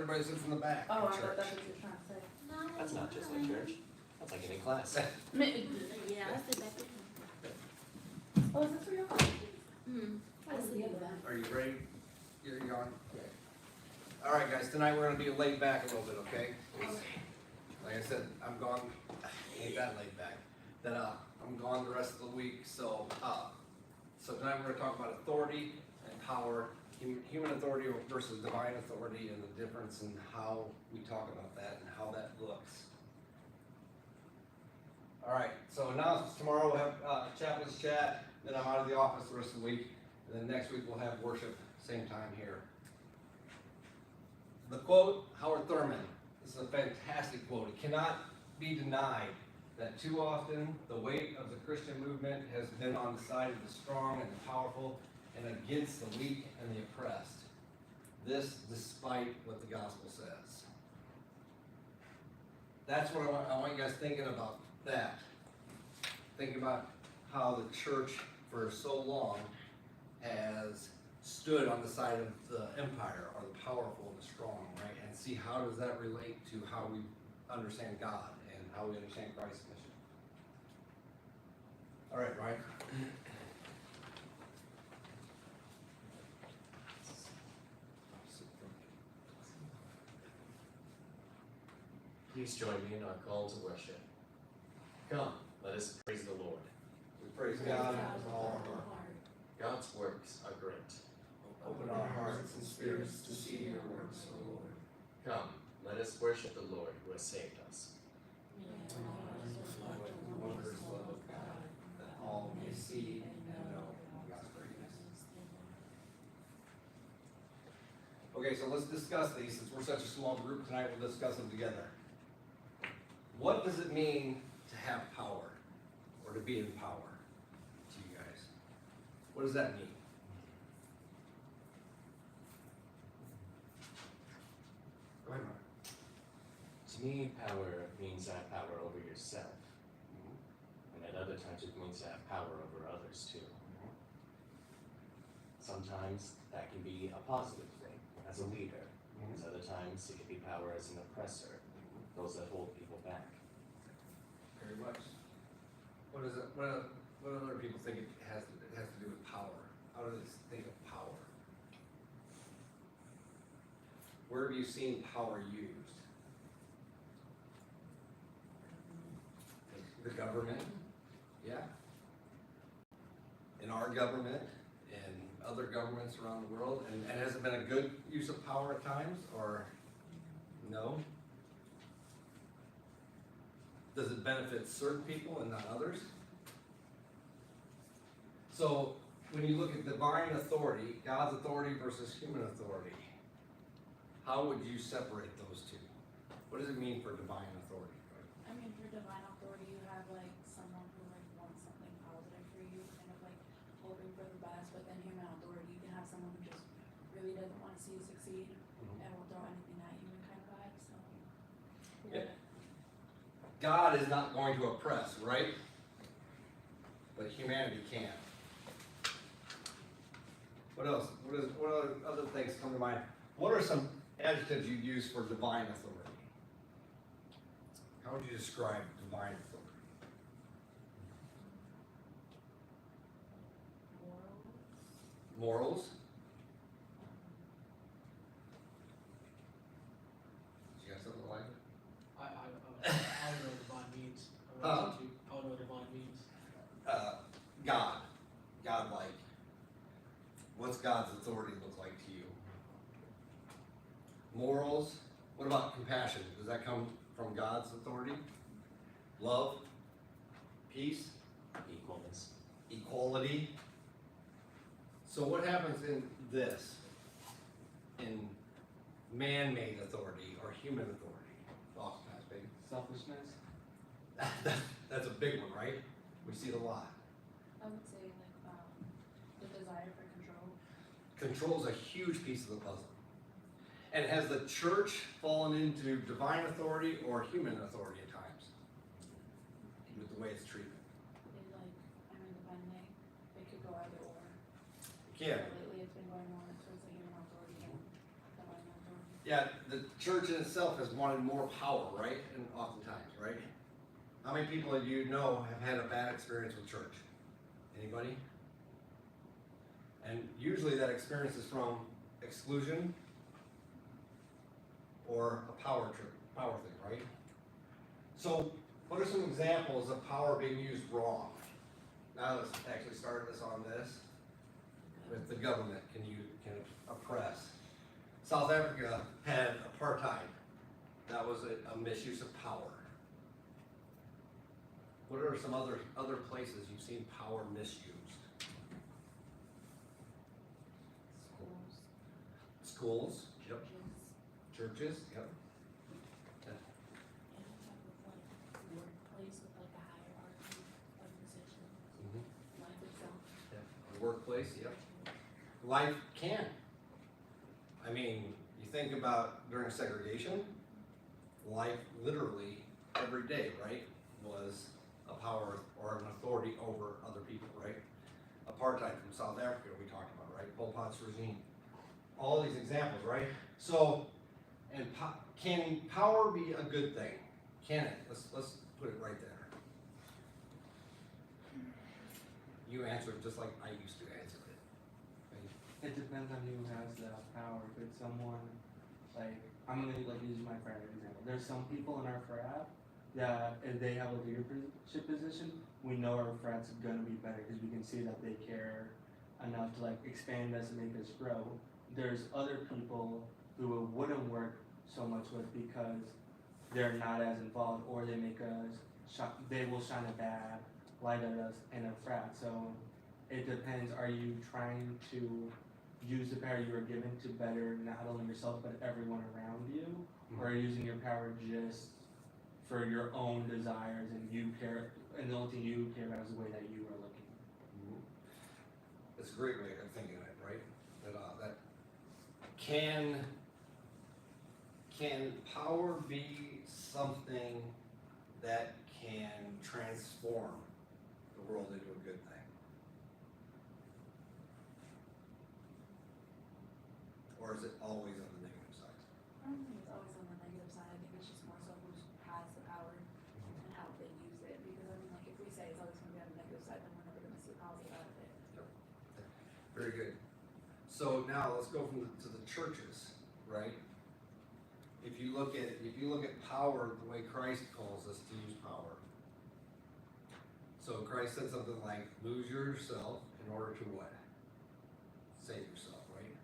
everybody sits in the back. Oh, at I thought church. that's what you were trying to say. That's not just like church. That's like any class. Yeah, I sit back with Oh, is this where you're on? him. I sit in the back. Are you ready? You're on? Okay. All right, guys, tonight we're gonna be laid back a little bit, okay? Like I said, I'm gone, ain't that laid back. Then, I'm gone the rest of the week, so tonight we're gonna talk about authority and power, human authority versus divine authority, and the difference in how we talk about that and how that looks. All right, so announcements. Tomorrow we'll have chaplain's chat, then I'm out of the office the rest of the week, and then next week we'll have worship, same time here. The quote, Howard Thurman, this is a fantastic quote. It cannot be denied that too often the weight of the Christian movement has been on the side of the strong and the powerful and against the weak and the oppressed. This despite what the gospel says. That's what I want you guys thinking about that. Think about how the church for so long has stood on the side of the empire or the powerful and the strong, right? And see how does that relate to how we understand God and how we understand Christ's mission. All right, Ryan. Please join me in our call to worship. Come, let us praise the Lord. We praise God with all our heart. God's works are great. Open our hearts and spirits to see your works, O Lord. Come, let us worship the Lord who has saved us. Reflect the wondrous love of God, that all may see and know God's greatness. Okay, so let's discuss these. Since we're such a small group tonight, we'll discuss them together. What does it mean to have power or to be in power to you guys? What does that mean? Go ahead, Mark. To me, power means to have power over yourself. And at other times it means to have power over others too. Sometimes that can be a positive thing as a leader. As other times it can be power as an oppressor, those that hold people back. Very much. What is it? What other people think it has to do with power? How do they think of power? Where have you seen power used? The government, yeah. In our government, and other governments around the world, and has it been a good use of power at times, or no? Does it benefit certain people and not others? So, when you look at divine authority, God's authority versus human authority, how would you separate those two? What does it mean for divine authority? I mean, for divine authority, you have like someone who like wants something positive for you, kind of like hoping for the best. But then human authority, you can have someone who just really doesn't want to see you succeed and will throw anything at you and kind of vibe. So, Yeah. God is not going to oppress, right? But humanity can. What else? What other things come to mind? What are some adjectives you use for divine authority? How would you describe divine authority? Morals. You got something like it? I don't know what divine means. I don't know what divine means. God-like. What's God's authority look like to you? Morals. What about compassion? Does that come from God's authority? Love, peace, Equalness. equality. So what happens in this? In man-made authority or human authority? Oftentimes, baby. Selfishness. That's a big one, right? We see it a lot. I would say like the desire for control. Control is a huge piece of the puzzle. And has the church fallen into divine authority or human authority at times? With the way it's treated. Depending, it could go either or. Yeah. Lately it's been going more towards the human authority than divine authority. Yeah, church in itself has wanted more power, right? And oftentimes, right? How many people do you know have had a bad experience with church? Anybody? And usually that experience is from exclusion or a power thing, right? So, what are some examples of power being used wrong? Now let's actually start this on this. With the government can oppress. South Africa had apartheid. That was a misuse of power. What are some other places you've seen power misused? Schools. Yep. Churches. Yep. Workplace with like a hierarchy of position, life itself. Yep. Workplace. Yep. Life can. I mean, you think about during segregation, life literally every day, right, was a power or an authority over other people, right? Apartheid from South Africa we talked about, right? Pol Pot's regime. All these examples, right? So, and can power be a good thing? Can it? Let's put it right there. You answer it just like I used to answer it. It depends on who has the power. Could someone, like, I'm gonna like use my frat example. There's some people in our frat that if they have a leadership position, we know our frat's gonna be better because we can see that they care enough to like expand us and make us grow. There's other people who it wouldn't work so much with because they're not as involved, or they make us they will shine a bad light at us in a frat. So it depends. Are you trying to use the power you were given to better not only yourself but everyone around you, or are you using your power just for your own desires and you care, and the only thing you care about is the way that you are looking? It's a great way of thinking of it, right? That can power be something that can transform the world into a good thing? Or is it always on the negative side? I don't think it's always on the negative side. I think it's just more so who has the power and how they use it. Because I mean, like if we say it's always going to be on the negative side, then we're never going to see positive out of it. Very good. So now let's go to the churches, right? If you look at power the way Christ calls us to use power. So Christ said something like, lose yourself in order to what? Save yourself, right?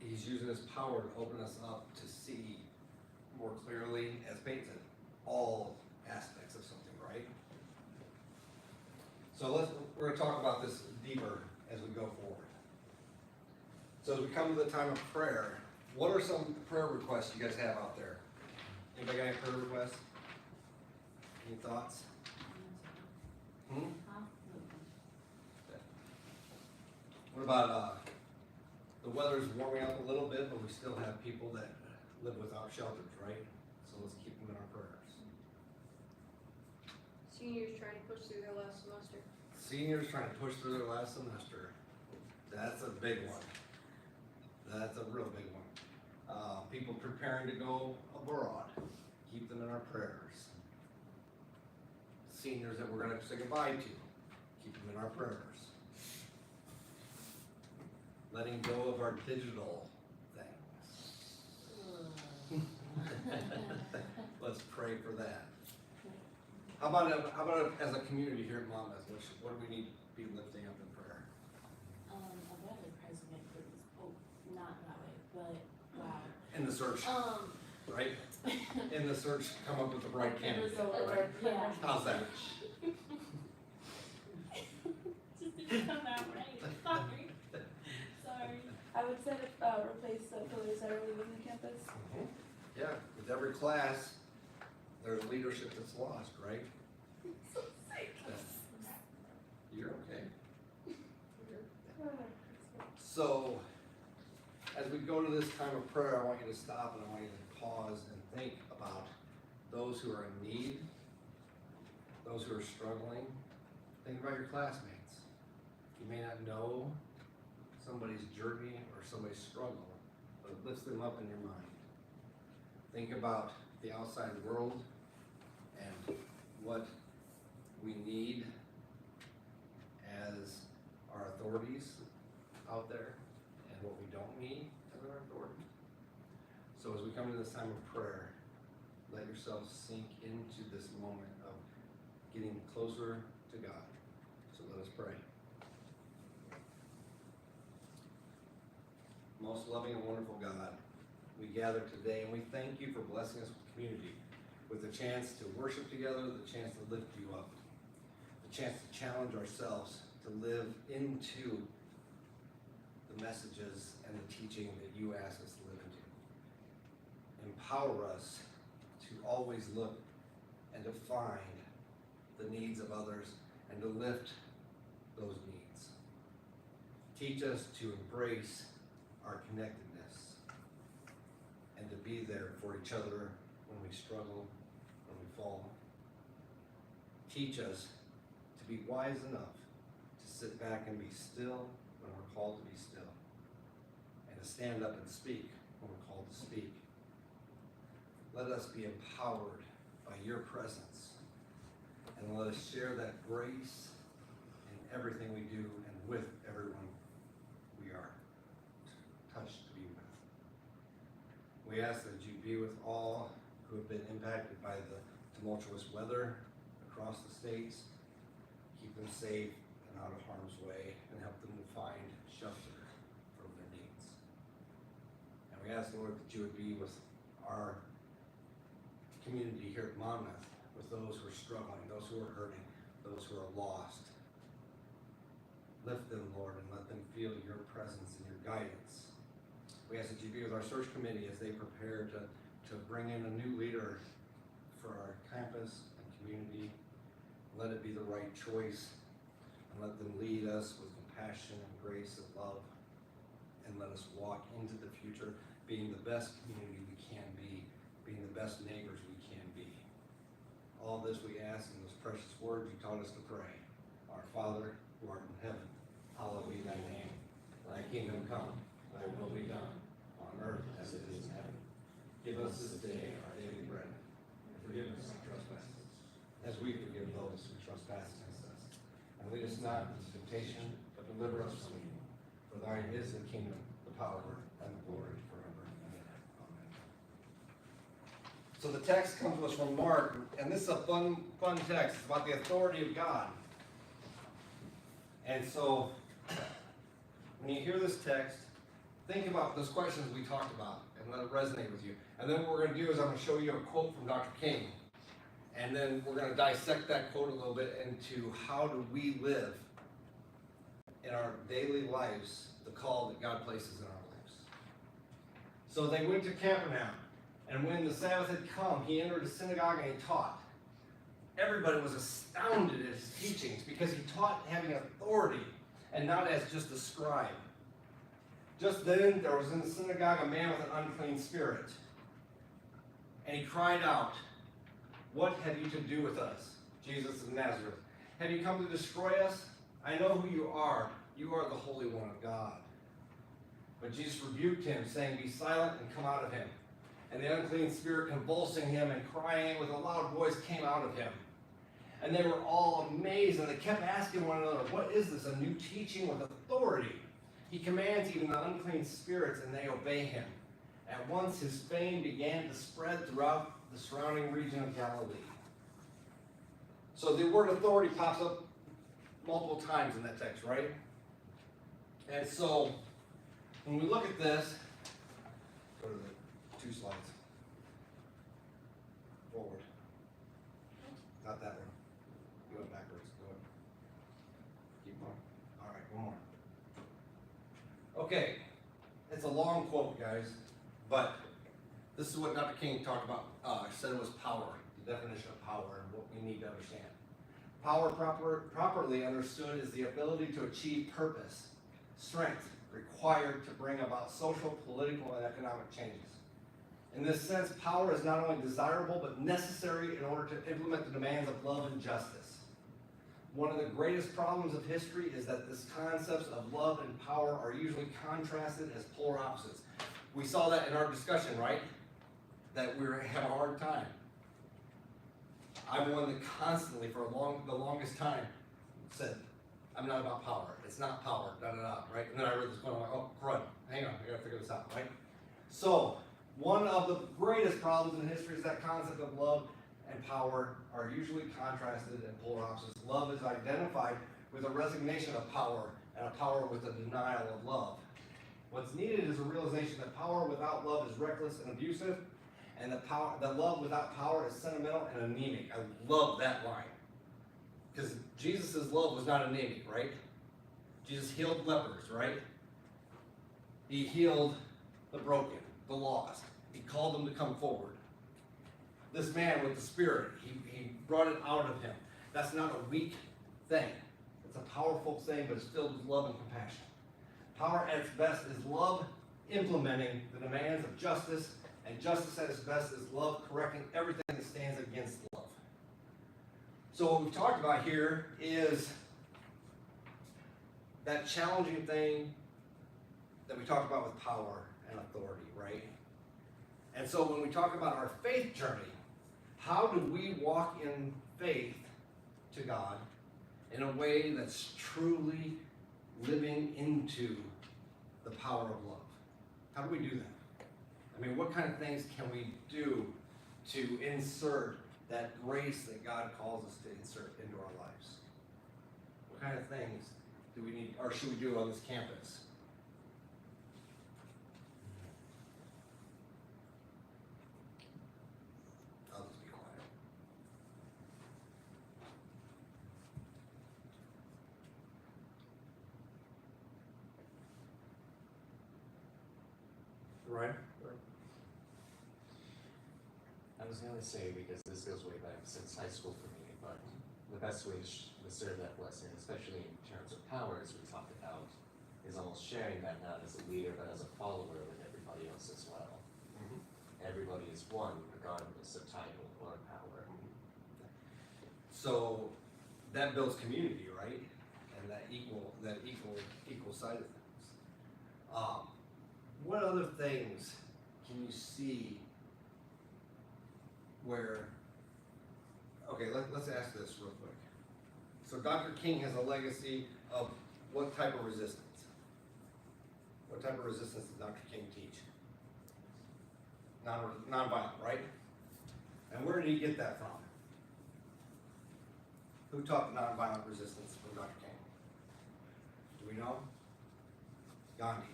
He's using his power to open us up to see more clearly, as Peyton said, all aspects of something, right? So we're going to talk about this deeper as we go forward. So as we come to the time of prayer, what are some prayer requests you guys have out there? Anybody got any prayer requests? Any thoughts? What about the weather's warming up a little bit, but we still have people that live without shelters, right? So let's keep them in our prayers. Seniors trying to push through their last semester. Seniors trying to push through their last semester. That's a big one. That's a real big one. People preparing to go abroad. Keep them in our prayers. Seniors that we're going to say goodbye to. Keep them in our prayers. Letting go of our digital things. Let's pray for that. How about as a community here at Monmouth? What do we need to be lifting up in prayer? A better president, please. Not that way, but wow. In the search, right? In the search, come up with the right candidate. Right? Yeah. How's that? Just didn't come out right. Sorry. I would say replace the pillars that are leaving the campus. Yeah, with every class, there's leadership that's lost, right? So sick. You're okay. So, as we go to this time of prayer, I want you to stop and I want you to pause and think about those who are in need, those who are struggling. Think about your classmates. You may not know somebody's journey or somebody's struggle, but it lifts them up in your mind. Think about the outside world and what we need as our authorities out there and what we don't need as our authority. So as we come to this time of prayer, let yourself sink into this moment of getting closer to God. So let us pray. Most loving and wonderful God, we gather today and we thank you for blessing us with community, with the chance to worship together, the chance to lift you up, the chance to challenge ourselves to live into the messages and the teaching that you ask us to live into. Empower us to always look and to find the needs of others and to lift those needs. Teach us to embrace our connectedness and to be there for each other when we struggle, when we fall. Teach us to be wise enough to sit back and be still when we're called to be still, and to stand up and speak when we're called to speak. Let us be empowered by your presence, and let us share that grace in everything we do and with everyone we are touched to be with. We ask that you be with all who have been impacted by the tumultuous weather across the states. Keep them safe and out of harm's way, and help them to find shelter from their needs. And we ask, Lord, that you would be with our community here at Monmouth, with those who are struggling, those who are hurting, those who are lost. Lift them, Lord, and let them feel your presence and your guidance. We ask that you be with our search committee as they prepare to bring in a new leader for our campus and community. Let it be the right choice, and let them lead us with compassion and grace and love, and let us walk into the future being the best community we can be, being the best neighbors we can be. All this we ask in those precious words you taught us to pray. Our Father, who art in heaven, hallowed be thy name. Thy kingdom come, thy will be done, on earth as it is in heaven. Give us this day our daily bread, and forgive us our trespasses, as we forgive those who trespass against us. And lead us not into temptation, but deliver us from evil. For thine is the kingdom, the power, and the glory forever and ever. Amen. So the text comes to us from Mark, and this is a fun text. It's about the authority of God. And so, when you hear this text, think about those questions we talked about and let it resonate with you. And then what we're going to do is I'm going to show you a quote from Dr. King. And then we're going to dissect that quote a little bit into how do we live in our daily lives the call that God places in our lives. So they went to Capernaum, and when the Sabbath had come, he entered a synagogue and he taught. Everybody was astounded at his teachings because he taught having authority and not as just a scribe. Just then there was in the synagogue a man with an unclean spirit. And he cried out, "What have you to do with us, Jesus of Nazareth? Have you come to destroy us? I know who you are. You are the Holy One of God." But Jesus rebuked him, saying, "Be silent and come out of him." And the unclean spirit, convulsing him and crying with a loud voice, came out of him. And they were all amazed, and they kept asking one another, "What is this, a new teaching with authority? He commands even the unclean spirits, and they obey him." At once his fame began to spread throughout the surrounding region of Galilee. So the word authority pops up multiple times in that text, right? And so when we look at this, go to the 2 slides. Forward. Not that one. You went backwards. Go ahead. Keep going. All right, one more. Okay. It's a long quote, guys, but this is what Dr. King talked about. Said it was power, the definition of power, and what we need to understand. Power properly understood is the ability to achieve purpose, strength required to bring about social, political, and economic changes. In this sense, power is not only desirable but necessary in order to implement the demands of love and justice. One of the greatest problems of history is that these concepts of love and power are usually contrasted as polar opposites. We saw that in our discussion, right? That we have a hard time. I'm one that constantly, for the longest time, said, I'm not about power. It's not power, right? And then I read this one, I'm like, oh, crud, hang on, I gotta figure this out, right? So, one of the greatest problems in history is that concept of love and power are usually contrasted and polar opposites. Love is identified with a resignation of power and a power with a denial of love. What's needed is a realization that power without love is reckless and abusive, and that love without power is sentimental and anemic. I love that line. Because Jesus' love was not anemic, right? Jesus healed lepers, right? He healed the broken, the lost. He called them to come forward. This man with the Spirit, he brought it out of him. That's not a weak thing. It's a powerful thing, but it's filled with love and compassion. Power at its best is love implementing the demands of justice, and justice at its best is love correcting everything that stands against love. So what we've talked about here is that challenging thing that we talked about with power and authority, right? And so when we talk about our faith journey, how do we walk in faith to God in a way that's truly living into the power of love? How do we do that? I mean, what kind of things can we do to insert that grace that God calls us to insert into our lives? What kind of things do we need, or should we do on this campus? I'll just be quiet. Right? I was gonna say, because this goes way back since high school for me, but the best way to serve that blessing, especially in terms of power, as we talked about, is almost sharing that not as a leader, but as a follower with everybody else as well. Mm-hmm. Everybody is one, regardless of title or power. So that builds community, right? And that equal side of things. What other things can you see where? Okay, let's ask this real quick. So Dr. King has a legacy of what type of resistance? What type of resistance did Dr. King teach? Nonviolent, right? And where did he get that from? Who taught nonviolent resistance from Dr. King? Do we know? Gandhi.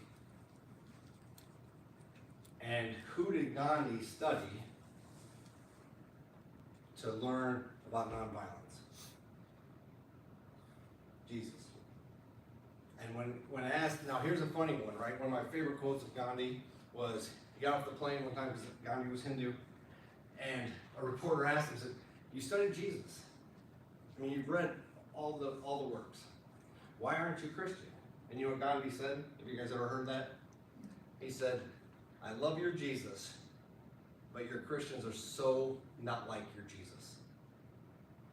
And who did Gandhi study to learn about nonviolence? Jesus. And when asked, now here's a funny one, right? One of my favorite quotes of Gandhi was, he got off the plane one time because Gandhi was Hindu, and a reporter asked him, said, you studied Jesus. I mean, you've read all the works. Why aren't you Christian? And you know what Gandhi said? Have you guys ever heard that? He said, I love your Jesus, but your Christians are so not like your Jesus.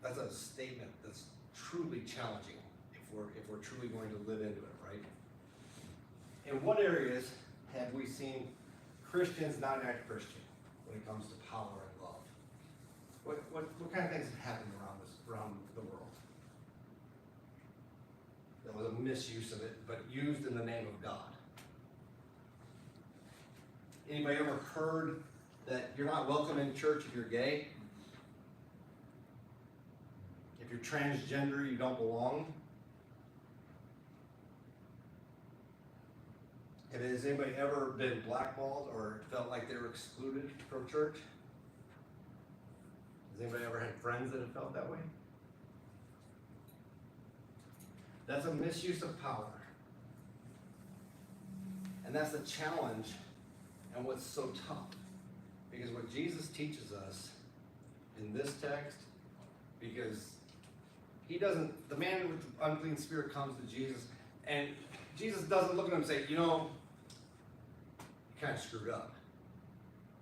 That's a statement that's truly challenging if we're truly going to live into it, right? In what areas have we seen Christians not act Christian when it comes to power and love? What kind of things have happened around the world? That was a misuse of it, but used in the name of God. Anybody ever heard that you're not welcome in church if you're gay? If you're transgender, you don't belong? Has anybody ever been blackballed or felt like they were excluded from church? Has anybody ever had friends that have felt that way? That's a misuse of power. And that's the challenge and what's so tough. Because what Jesus teaches us in this text, because he doesn't, the man with the unclean spirit comes to Jesus, and Jesus doesn't look at him and say, you know, you kind of screwed up,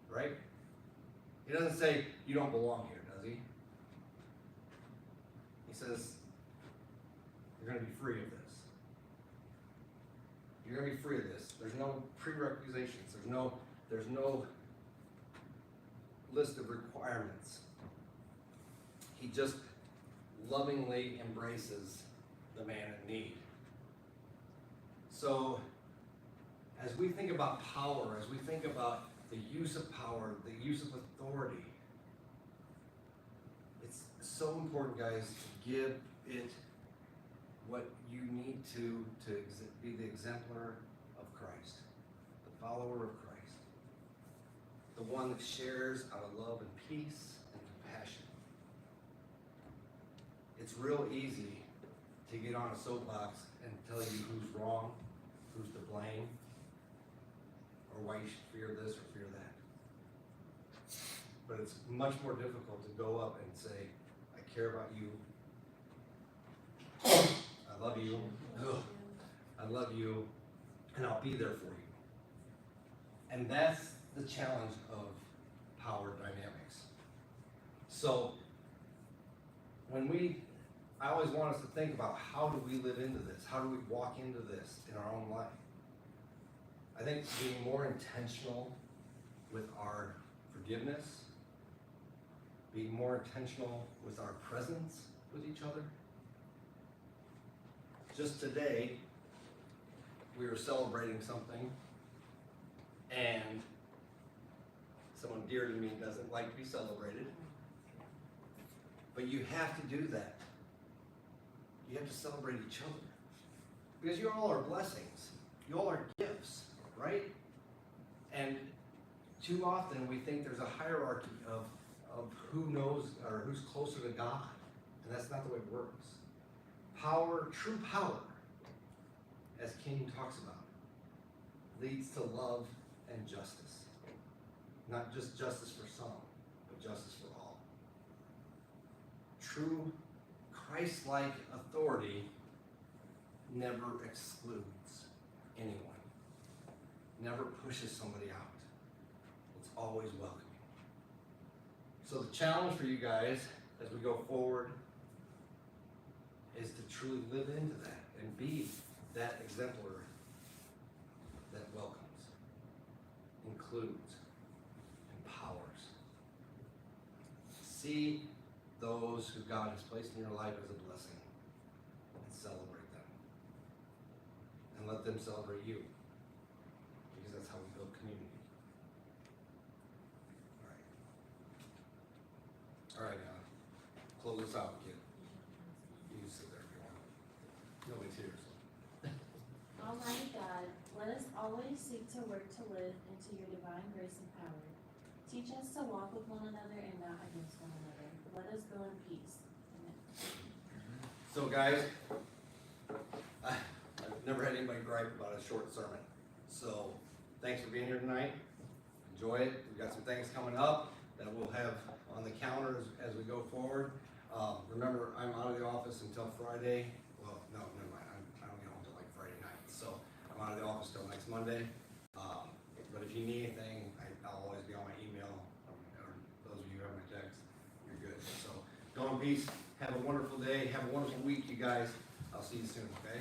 right? He doesn't say, you don't belong here, does he? He says, you're going to be free of this. You're gonna be free of this. There's no prerequisitions. There's no list of requirements. He just lovingly embraces the man in need. So, as we think about power, as we think about the use of power, the use of authority, it's so important, guys, to give it what you need to be the exemplar of Christ, the follower of Christ, the one that shares out of love and peace and compassion. It's real easy to get on a soapbox and tell you who's wrong, who's to blame, or why you should fear this or fear that. But it's much more difficult to go up and say, I care about you, I love you, I love you, and I'll be there for you. And that's the challenge of power dynamics. So, I always want us to think about, how do we live into this? How do we walk into this in our own life? I think being more intentional with our forgiveness, being more intentional with our presence with each other. Just today, we were celebrating something, and someone dear to me doesn't like to be celebrated. But you have to do that. You have to celebrate each other. Because you all are blessings. You all are gifts, right? And too often we think there's a hierarchy of who knows or who's closer to God. And that's not the way it works. Power, true power, as King talks about, leads to love and justice. Not just justice for some, but justice for all. True Christ-like authority never excludes anyone, never pushes somebody out. It's always welcoming. So the challenge for you guys as we go forward is to truly live into that and be that exemplar that welcomes, includes, empowers. See those who God has placed in your life as a blessing and celebrate them. And let them celebrate you, because that's how we build community. All right, close this out, kid. You can sit there if you want. Nobody's here, so. Almighty God, let us always seek to work to live into your divine grace and power. Teach us to walk with one another and not against one another. Let us go in peace. Amen. So guys, I've never had anybody gripe about a short sermon. So thanks for being here tonight. Enjoy it. We've got some things coming up that we'll have on the calendar as we go forward. Remember, I'm out of the office until Friday. Well, no, never mind. I don't get home until like Friday night. So I'm out of the office till next Monday. But if you need anything, I'll always be on my email. Or those of you who have my text, you're good. So go in peace. Have a wonderful day. Have a wonderful week, you guys. I'll see you soon, okay?